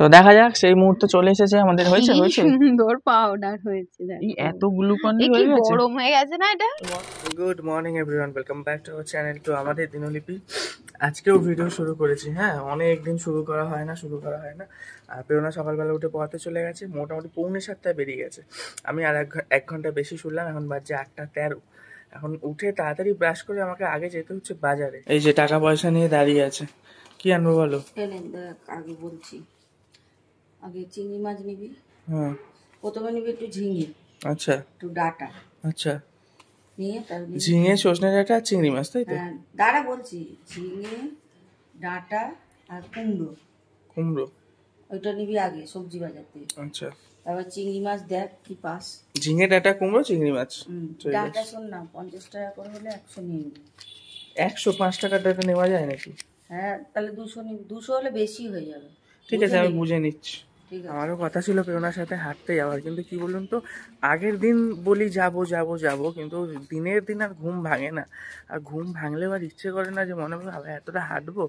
তো দেখা যাক, সেই মুহূর্ত চলে এসেছে আমাদের। হয়েছে কি হয়েছে সুন্দর পাউডার হয়েছে এই দেখো। এত গ্লুকন্ডি এ হয়ে কি গেছে। গরম হয়ে গেছে না এটা? Good morning everyone, welcome back to our channel, to আমাদের দিনলিপি। আজকেও ভিডিও শুরু করেছি। হ্যাঁ, অনেক দিন শুরু করা হয় না। আর প্রেরণা সকালবেলা উঠে পড়াতে চলে গেছে, মোটামুটি 6:45 বেরিয়ে গেছে। আমি আর এক ঘন্টা বেশি শুনলাম। এখন বাজছে 8:13। এখন উঠে তাড়াতাড়ি ব্রাশ করে আমাকে আগে যেতে হচ্ছে বাজারে। এই যে টাকা পয়সা নিয়ে দাঁড়িয়ে আছে, কি আনবো বলো? আগে বলছি, আগে চিংড়ি মাছ নিবি। হ্যাঁ, প্রথমে নিবি একটু ঝিঙে, আচ্ছা একটু ডাটা আচ্ছা। নিয়ে তারপরে ঝিঙে, সজনে ডাঁটা আর চিংড়ি মাছ, তাই তো? হ্যাঁ দাঁড়া বলছি, ঝিঙে, ডাটা আর কুমড়ো, কুমড়ো ওইটা নিবি আগে সবজি বাজার থেকে। আচ্ছা। তারপর চিংড়ি মাছ দেখ কি পাস। ঝিঙে, ডাঁটা, কুমড়ো, চিংড়ি মাছ। ঠিক ডাটা আছে। শোন না, 50 টাকা করে হলে 100 নিয়ে নিবি। 105 টাকার ডাঁটা নেওয়া যায় নাকি? হ্যাঁ তাহলে 200 নিবি, 200 হলে বেশি হয়ে যাবে। ঠিক আছে, আমি বুঝে নিচ্ছি। ঠিক আছে। আমারও কথা ছিল প্রেরণার সাথে হাঁটতে যাওয়ার, কিন্তু কি বলুন তো, আগের দিন বলি যাবো, কিন্তু দিনের দিন আর ঘুম ভাঙে না। আর ঘুম ভাঙলেও আর ইচ্ছে করে না, যে মনে হয় আবার এতটা হাঁটবো।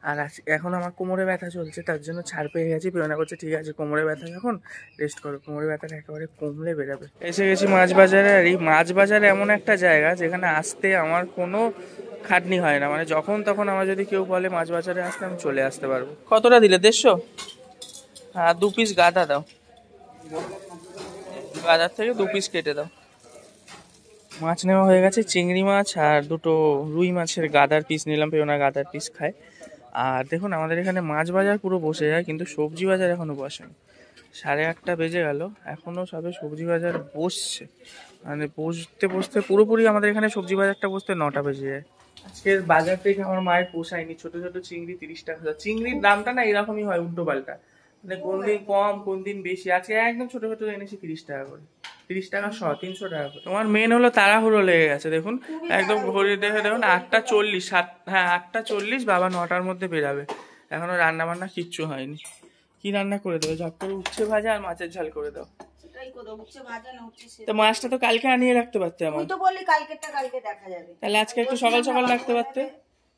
আর এখন আমার কোমরে ব্যথা চলছে, তার জন্য ছাড় পেয়ে গেছি। প্রেরণা করছে ঠিক আছে, কোমরে ব্যথা যখন, রেস্ট করো, কোমরে ব্যথাটা একেবারে কমলে বেরাবে। এসে গেছি মাছ বাজারে। আর এই মাছ বাজার এমন একটা জায়গা যেখানে আসতে আমার কোনো খাটনি হয় না। মানে যখন তখন আমার যদি কেউ বলে মাছ বাজারে আসতে, আমি চলে আসতে পারবো। কতটা দিলে? 150? আর 2 পিস গাদা দাও, গাদার থেকে 2 পিস কেটে দাও। মাছ নেওয়া হয়ে গেছে, চিংড়ি মাছ আর দুটো রুই মাছের গাদার পিস নিলাম, প্রেরণা গাদার পিস খায়। আর দেখুন, আমাদের এখানে মাছ বাজার পুরো বসে যায়, কিন্তু সবজি বাজার এখনো বসেনি। 8:30 বেজে গেল, এখনো সবে সবজি বাজার বসছে। মানে বসতে পুরোপুরি আমাদের এখানে সবজি বাজারটা বসতে 9টা বেজে যায়। আজকের বাজার থেকে আমার মায়ের পোষায়নি। ছোট ছোট চিংড়ি 30 টাকা। চিংড়ির দামটা না এরকমই হয়, উল্টো পাল্টা, মানে কোন দিন কম কোন দিন বেশি। আজকে একদম ছোট ছোট এনেছি 30 টাকা করে, 30 টাকা 300 টাকা করে। তোমার মেন হলো তাড়াহুড়ো লেগে গেছে। দেখুন একদম ঘড়ি দেখে দেখুন 8:40। হ্যাঁ 8:40, বাবা 9টার মধ্যে বেরাবে। এখনো রান্না বান্না কিচ্ছু হয়নি। কি রান্না করে দেবে? ঝপ করে উচ্ছে ভাজা আর মাছের ঝাল করে দাও। তো মাছটা তো কালকে আনিয়ে রাখতে পারতে আমার। তুই তো বললি কালকেরটা কালকে দেখা যাবে। তাহলে আজকে একটু সকাল সকাল রাখতে পারতে।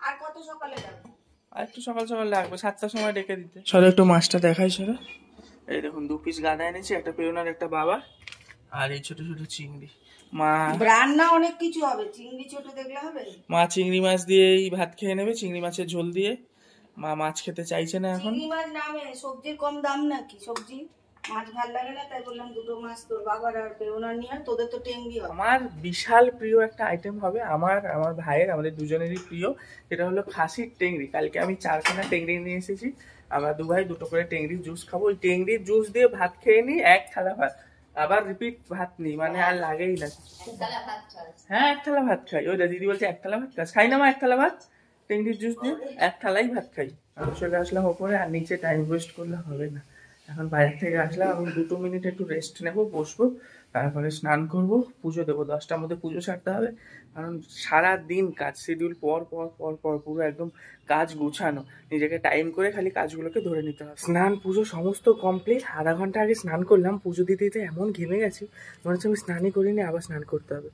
আর কত সকালে রাখবো? আর একটু সকাল সকাল রাখবো, 7টার সময় ডেকে দিতে। সরে একটু মাছটা দেখাই সরে। এই দেখুন 2 পিস গাদা এনেছি, একটা পেরোনার একটা বাবা। আর এই ছোট ছোট চিংড়ি। মা রান্না অনেক কিছু হবে, চিংড়ি ছোট দেখলে হবে? মা চিংড়ি মাছ দিয়েই ভাত খেয়ে নেবে, চিংড়ি মাছের ঝোল দিয়ে। মা মাছ খেতে চাইছে না এখন। চিংড়ি মাছ নামে সবজির কম দাম নাকি? সবজি মাছ ভাল লাগে না, তাই বললাম দুটো মাছ তোর বাবার আর পেরোনার নিয়ে। তোদের তো টেংরি হবে। আমার বিশাল প্রিয় একটা আইটেম হবে, আমার ভাইয়ের, আমাদের দুজনেরই প্রিয়। সেটা হলো খাসির টেংরি। কালকে আমি 4খানা টেংরি নিয়ে এসেছি। আমরা 2 ভাই 2টো করে টেংরির জুস খাবো। ওই টেংরির জুস দিয়ে ভাত খেয়ে নিই, 1 থালা ভাত। আবার রিপিট ভাত নিই, মানে আর লাগেই না। হ্যাঁ 1 থালা ভাত খাই। ওই দিদি বলছে 1 থালা ভাত খাই না মা, 1 থালা ভাত টেংরির জুস দিয়ে 1 থালাই ভাত খাই। আমি চলে আসলাম ওপরে, আর নিচে টাইম ওয়েস্ট করলে হবে না। এখন বাইরে থেকে আসলাম, আমি 2 মিনিট একটু রেস্ট নেবো, বসবো, তারপরে স্নান করব, পুজো দেবো। 10টার মধ্যে পুজো ছাড়তে হবে, কারণ সারা দিন কাজ, শিডিউল পর পুরো একদম কাজ গুছানো। নিজেকে টাইম করে খালি কাজগুলোকে ধরে নিতে হবে। স্নান পুজো সমস্ত কমপ্লিট। আধা ঘন্টা আগে স্নান করলাম। পুজো দিতে দিতে এমন ঘেমে গেছি, মনে হচ্ছে আমি স্নানই করিনি, আবার স্নান করতে হবে।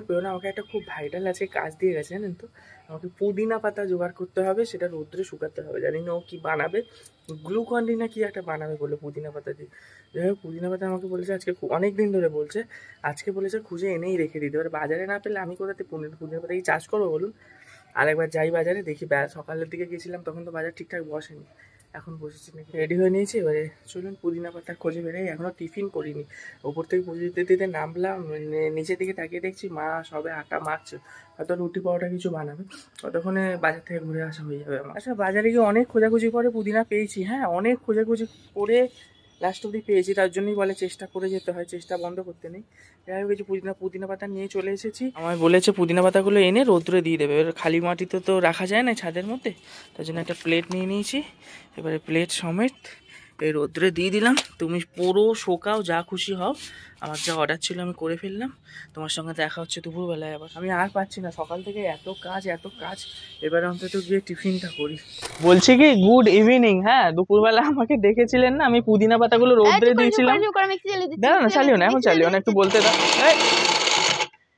প্রেরণা আমাকে একটা খুব ভাইটাল আছে কাজ দিয়ে গেছে, জানেন তো? আমাকে পুদিনা পাতা জোগাড় করতে হবে, সেটা রোদ্রে শুকাতে হবে। জানি না ও কি বানাবে, গ্লুকন্ডি না কি একটা বানাবে বলে পুদিনা পাতা দিয়ে। যাই হোক, পুদিনা পাতা আমাকে বলেছে আজকে, অনেক দিন ধরে বলছে, আজকে বলেছে খুঁজে এনেই রেখে দিতে। এবার বাজারে না পেলে আমি কোথাতে পুদিনা পাতা কি চাষ করবো বলুন? আরেকবার যাই বাজারে, দেখি। সকালের দিকে গেছিলাম, তখন তো বাজার ঠিকঠাক বসেনি। এখন বসেছি নাকি, রেডি হয়ে নিয়েছি। এবারে চলুন পুদিনা পাতার খোঁজে বেরোই। এখনও টিফিন করিনি। ওপর থেকে পুজো দিতে দিতে নামলাম, নিচের দিকে তাকিয়ে দেখছি মা সবে আটা মাখছে, হয়তো রুটি পাউটা কিছু বানাবে। ততক্ষণে বাজার থেকে ঘুরে আসা হয়ে যাবে আমার। আচ্ছা, বাজারে গিয়ে অনেক খোঁজাখুঁজি করে পুদিনা পেয়েছি। হ্যাঁ, অনেক খোঁজাখুঁজি করে লাস্ট অবধি পেয়েছি। তার জন্যই বলে চেষ্টা করে যেতে হয়, চেষ্টা বন্ধ করতে নেই। যাই হোক, পুদিনা পাতা নিয়ে চলে এসেছি। আমায় বলেছে পুদিনা পাতাগুলো এনে রোদ্রে দিয়ে দেবে। এবার খালি মাটিতে তো রাখা যায় না ছাদের মধ্যে, তার জন্য একটা প্লেট নিয়ে নিয়েছি। এবারে প্লেট সমেত এই রোদ্রে দিয়ে দিলাম। তুমি পুরো শোকাও, যা খুশি হও। আমার যা অর্ডার ছিল আমি করে ফেললাম। তোমার সঙ্গে দেখা হচ্ছে দুপুরবেলায় আবার। আমি আর পাচ্ছি না, সকাল থেকে এত কাজ। এবারে অন্তত গিয়ে টিফিনটা করি। বলছি কি, গুড ইভিনিং। হ্যাঁ, দুপুরবেলা আমাকে দেখেছিলেন না, আমি পুদিনা পাতাগুলো রোদ্রে দিয়েছিলাম। দাঁড়া না, চালিও না, এখন চালিও না, একটু বলতে দাও।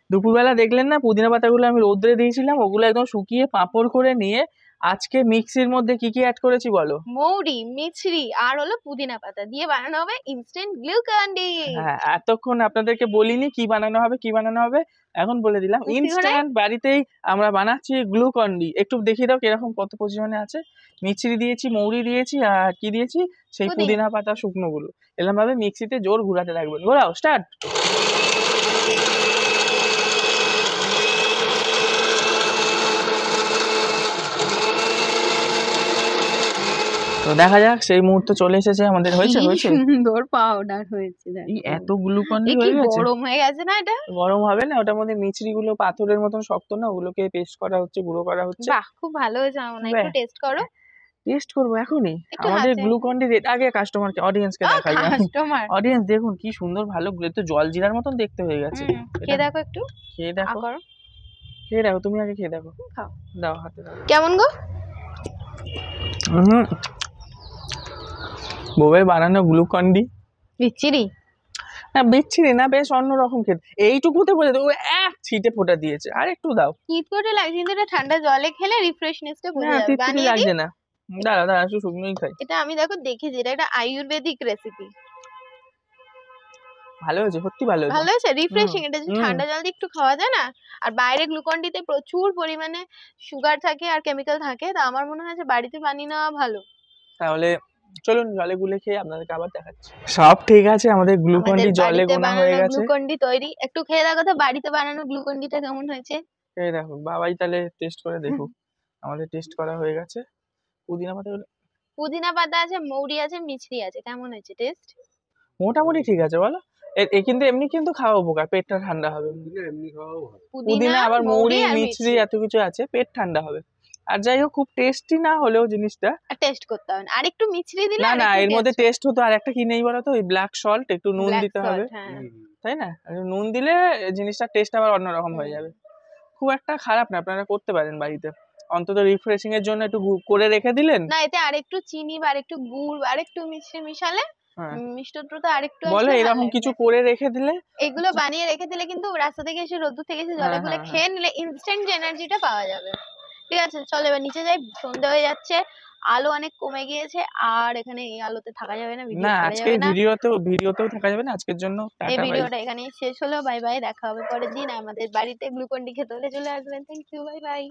দুপুরবেলা দেখলেন না পুদিনা পাতাগুলো আমি রোদ্রে দিয়েছিলাম, ওগুলো একদম শুকিয়ে পাঁপড় করে নিয়ে আজকে মিক্সির মধ্যে কি কি অ্যাড করেছি বলো? মৌরি, মিছরি আর হলো পুদিনা পাতা দিয়ে বানানো হবে ইনস্ট্যান্ট গ্লুকন ডি। হ্যাঁ, এতক্ষণ আপনাদেরকে বলিনি কি বানানো হবে কি বানানো হবে, এখন বলে দিলাম। মিক্সি ঘরে? ইনস্ট্যান্ট বাড়িতেই আমরা বানাচ্ছি গ্লুকন ডি। একটু দেখিয়ে দাও কিরকম কত পজিশনে আছে। মিছরি দিয়েছি, মৌরি দিয়েছি, আর কি দিয়েছি সেই পুদিনা। পুদিনা পাতা শুকনো গুলো। এরকম ভাবে মিক্সিতে জোর ঘোরাতে লাগবেন। ঘোরাও, স্টার্ট। তো দেখা যাক, সেই মুহূর্ত চলে এসেছে আমাদের। হয়েছে কি হয়েছে সুন্দর পাউডার হয়েছে দেখো। এই এত গ্লুকন ডি এ কি হয়ে গেছে। গরম হয়ে গেছে না এটা? গরম হবে না, ওটার মধ্যে মিছরি গুলো পাথরের মতন শক্ত না, ওগুলোকে পেস্ট করা হচ্ছে, গুঁড়ো করা হচ্ছে। বাহ, খুব ভালো হয়েছে। আমার মনে হয় একটু টেস্ট করো। টেস্ট করবো এখনই। একটু আমাদের হাতে। গ্লুকন ডি আগে কাস্টমারকে, অডিয়েন্সকে দেখাই। কাস্টমার। অডিয়েন্স দেখুন কি সুন্দর, ভালো তো জলজিরার মতন দেখতে হয়ে গেছে। খেয়ে দেখো একটু। খেয়ে আ দেখো, করো। খেয়ে দেখো, তুমি আগে খেয়ে দেখো। খাও। দাও হাতে দাও। কেমন গো? বউয়ের বানানো গ্লুকন ডি বিচ্ছিরি। না, বিচ্ছিরি না, বেশ অন্যরকম খেতে। এইটুকুতে বোঝা যায়, ও এক ছিটে ফোঁটা দিয়েছে, আর একটু দাও। শীতকালে লাগছে কিন্তু এটা ঠান্ডা জলে খেলে রিফ্রেশনেসটা বোঝা না, যাবে। তিতলি বানিয়ে দিই। লাগছে না। দাঁড়া দাঁড়া, একটু শুকনোই খাই। এটা আমি দেখো দেখেছি, এটা একটা আয়ুর্বেদিক রেসিপি। ভালো হয়েছে, সত্যি ভালো হয়েছে। ভালো হয়েছে, রিফ্রেশিং। এটা যদি হুম। ঠান্ডা জল দিয়ে একটু খাওয়া যায় না, আর বাইরে গ্লুকন ডিতে প্রচুর পরিমাণে সুগার থাকে আর কেমিক্যাল থাকে, তা আমার মনে হয় যে বাড়িতে বানিয়ে নেওয়া ভালো। তাহলে চলুন জলে গুলে খেয়ে আপনাদেরকে আবার দেখাচ্ছি। সব ঠিক আছে, আমাদের গ্লুকন ডি আমাদের জলে বাড়িতে গোনা হয়ে বানানো গেছে। গ্লুকন ডি তৈরি। একটু খেয়ে দেখো তো বাড়িতে বানানো গ্লুকন ডিটা কেমন হয়েছে। এই দেখো, বাবাই তাহলে টেস্ট করে দেখুক। আমাদের টেস্ট করা হয়ে গেছে। পুদিনা পাতা পুদিনা পাতা আছে, মৌরি আছে, মিছরি আছে। কেমন হয়েছে টেস্ট? মোটামুটি ঠিক আছে বলো। এ কিন্তু এমনি কিন্তু খাওয়া উপকার, পেটটা ঠান্ডা হবে। পুদিনা আবার মৌরি আর মিছরি এত কিছু আছে, পেট ঠান্ডা হবে। আর যাই হোক, খুব টেস্টি না হলেও জিনিসটা, টেস্ট করতে হবে না। আর একটু মিছরি দিলে না আর না, একটু এর মধ্যে taste টেস্ট হতো। আর একটা কি নেই বলো তো, ওই ব্ল্যাক সল্ট, একটু নুন black দিতে হবে, salt, হ্যাঁ। তাই না? একটু নুন দিলে জিনিসটা টেস্ট আবার অন্যরকম হয়ে যাবে। খুব একটা খারাপ না, আপনারা করতে পারেন বাড়িতে। অন্তত রিফ্রেশিং এর জন্য একটু করে রেখে দিলেন। না, এতে আরেকটু চিনি বা আরেকটু গুড় বা আরেকটু মিছরি মিশালে হ্যাঁ, মিষ্টত্বটা আরেকটু বলো আসলে ভালো এরকম লাগবে। কিছু করে রেখে দিলে। এগুলো বানিয়ে রেখে দিলে কিন্তু রাস্তা থেকে এসে রোদ্দুর থেকে এসে জলে হ্যাঁ, গুলে হ্যাঁ, খেয়ে নিলে ইনস্ট্যান্ট যে এনার্জিটা পাওয়া যাবে। ঠিক আছে, চলো এবার নিচে যাই। সন্ধ্যা হয়ে যাচ্ছে, আলো অনেক কমে গিয়েছে, আর এখানে এই আলোতে থাকা যাবে না, ভিডিও না, করা আজকে যাবে না। ভিডিওতেও থাকা যাবে না আজকের জন্য। এই টাটা, বাই। ভিডিওটা এখানেই শেষ হলো। বাই বাই, দেখা হবে পরের দিন। আমাদের বাড়িতে গ্লুকন ডি খেতে হলে চলে আসবেন। Thank you, bye by.